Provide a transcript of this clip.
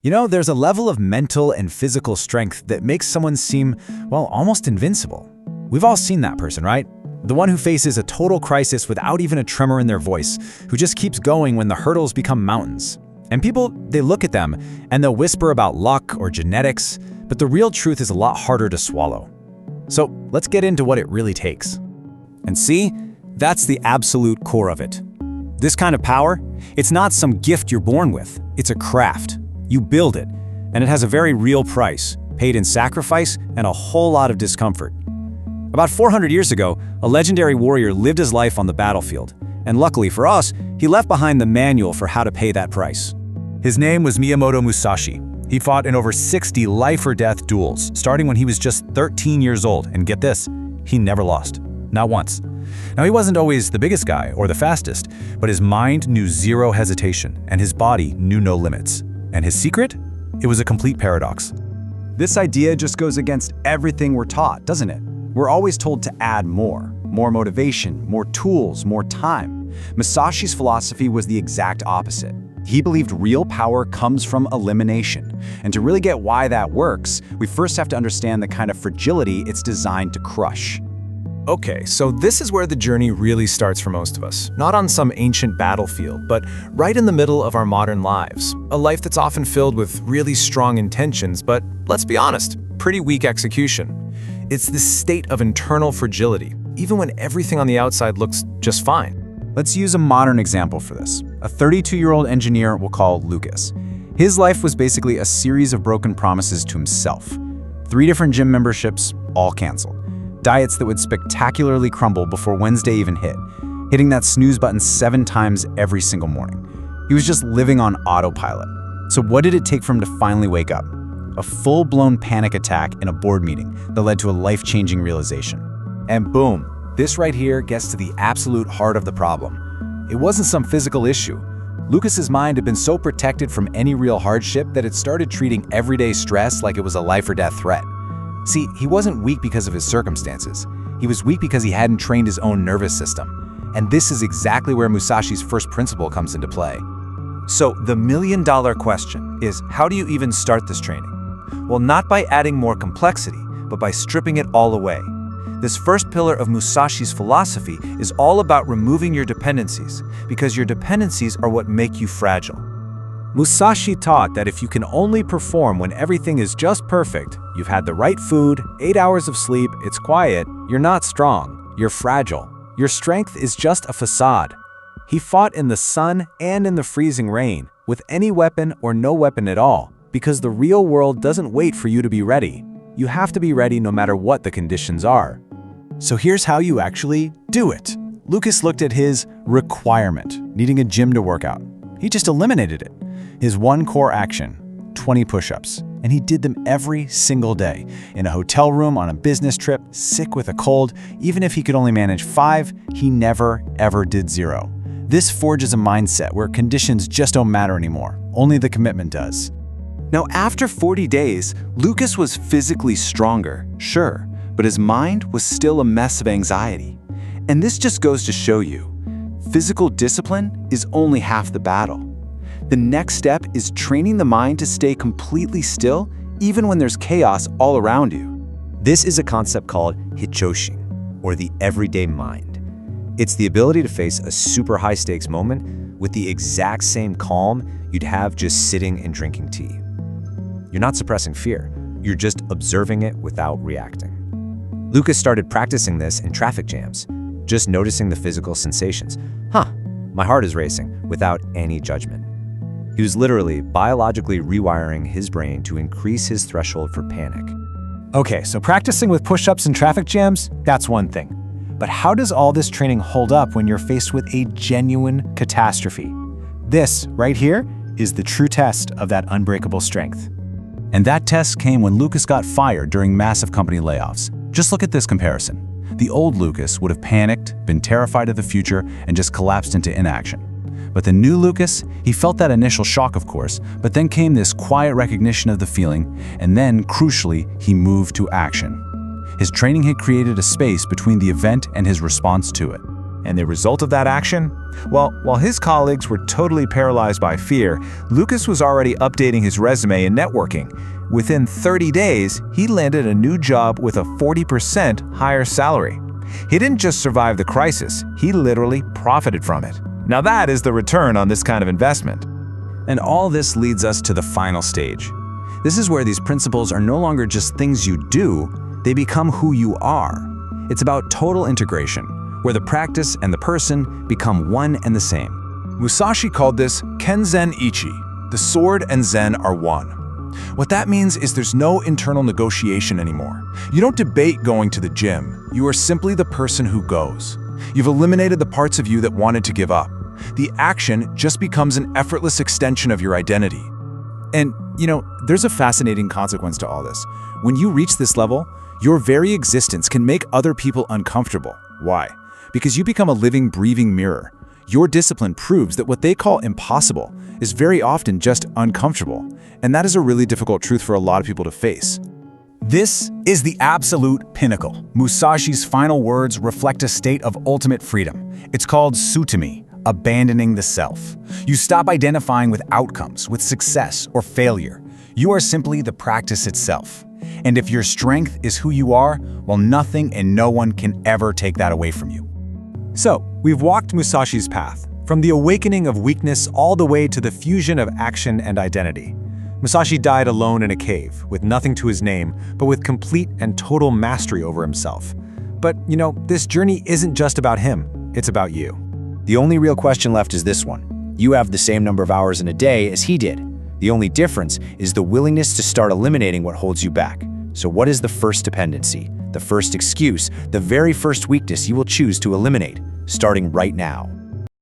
You know, there's a level of mental and physical strength that makes someone seem, well, almost invincible. We've all seen that person, right? The one who faces a total crisis without even a tremor in their voice, who just keeps going when the hurdles become mountains. And people, they look at them and they'll whisper about luck or genetics, but the real truth is a lot harder to swallow. So let's get into what it really takes. And see, that's the absolute core of it. This kind of power, it's not some gift you're born with, it's a craft. You build it, and it has a very real price, paid in sacrifice and a whole lot of discomfort. About 400 years ago, a legendary warrior lived his life on the battlefield, and luckily for us, he left behind the manual for how to pay that price. His name was Miyamoto Musashi. He fought in over 60 life-or-death duels, starting when he was just 13 years old, and get this, he never lost. Not once. Now, he wasn't always the biggest guy or the fastest, but his mind knew zero hesitation, and his body knew no limits. And his secret? It was a complete paradox. This idea just goes against everything we're taught, doesn't it? We're always told to add more motivation, more tools, more time. Musashi's philosophy was the exact opposite. He believed real power comes from elimination. And to really get why that works, we first have to understand the kind of fragility it's designed to crush. Okay, so this is where the journey really starts for most of us. Not on some ancient battlefield, but right in the middle of our modern lives. A life that's often filled with really strong intentions, but let's be honest, pretty weak execution. It's this state of internal fragility, even when everything on the outside looks just fine. Let's use a modern example for this. A 32-year-old engineer we'll call Lucas. His life was basically a series of broken promises to himself. 3 different gym memberships, all canceled. Diets that would spectacularly crumble before Wednesday even hit, hitting that snooze button 7 times every single morning. He was just living on autopilot. So what did it take for him to finally wake up? A full-blown panic attack in a board meeting that led to a life-changing realization. And boom, this right here gets to the absolute heart of the problem. It wasn't some physical issue. Lucas's mind had been so protected from any real hardship that it started treating everyday stress like it was a life-or-death threat. See, he wasn't weak because of his circumstances. He was weak because he hadn't trained his own nervous system. And this is exactly where Musashi's first principle comes into play. So the million-dollar question is, how do you even start this training? Well, not by adding more complexity, but by stripping it all away. This first pillar of Musashi's philosophy is all about removing your dependencies, because your dependencies are what make you fragile. Musashi taught that if you can only perform when everything is just perfect, you've had the right food, 8 hours of sleep, it's quiet, you're not strong, you're fragile. Your strength is just a facade. He fought in the sun and in the freezing rain, with any weapon or no weapon at all, because the real world doesn't wait for you to be ready. You have to be ready no matter what the conditions are. So here's how you actually do it. Lucas looked at his requirement, needing a gym to work out. He just eliminated it. His one core action, 20 push-ups, and he did them every single day. In a hotel room, on a business trip, sick with a cold, even if he could only manage 5, he never, ever did 0. This forges a mindset where conditions just don't matter anymore. Only the commitment does. Now, after 40 days, Lucas was physically stronger, sure, but his mind was still a mess of anxiety. And this just goes to show you, physical discipline is only half the battle. The next step is training the mind to stay completely still, even when there's chaos all around you. This is a concept called Hijoshin, or the everyday mind. It's the ability to face a super high-stakes moment with the exact same calm you'd have just sitting and drinking tea. You're not suppressing fear, you're just observing it without reacting. Lucas started practicing this in traffic jams, just noticing the physical sensations. My heart is racing, without any judgment. He was literally biologically rewiring his brain to increase his threshold for panic. Okay, so practicing with push-ups and traffic jams, that's one thing. But how does all this training hold up when you're faced with a genuine catastrophe? This, right here, is the true test of that unbreakable strength. And that test came when Lucas got fired during massive company layoffs. Just look at this comparison. The old Lucas would have panicked, been terrified of the future, and just collapsed into inaction. But the new Lucas, he felt that initial shock, of course, but then came this quiet recognition of the feeling, and then, crucially, he moved to action. His training had created a space between the event and his response to it. And the result of that action? Well, while his colleagues were totally paralyzed by fear, Lucas was already updating his resume and networking. Within 30 days, he landed a new job with a 40% higher salary. He didn't just survive the crisis, he literally profited from it. Now that is the return on this kind of investment. And all this leads us to the final stage. This is where these principles are no longer just things you do, they become who you are. It's about total integration, where the practice and the person become one and the same. Musashi called this Kenzen Ichi. The sword and Zen are one. What that means is there's no internal negotiation anymore. You don't debate going to the gym. You are simply the person who goes. You've eliminated the parts of you that wanted to give up. The action just becomes an effortless extension of your identity. And, there's a fascinating consequence to all this. When you reach this level, your very existence can make other people uncomfortable. Why? Because you become a living, breathing mirror. Your discipline proves that what they call impossible is very often just uncomfortable. And that is a really difficult truth for a lot of people to face. This is the absolute pinnacle. Musashi's final words reflect a state of ultimate freedom. It's called sutami, abandoning the self. You stop identifying with outcomes, with success or failure. You are simply the practice itself. And if your strength is who you are, well, nothing and no one can ever take that away from you. So, we've walked Musashi's path, from the awakening of weakness all the way to the fusion of action and identity. Musashi died alone in a cave, with nothing to his name, but with complete and total mastery over himself. But, this journey isn't just about him, it's about you. The only real question left is this one. You have the same number of hours in a day as he did. The only difference is the willingness to start eliminating what holds you back. So what is the first dependency, the first excuse, the very first weakness you will choose to eliminate, starting right now?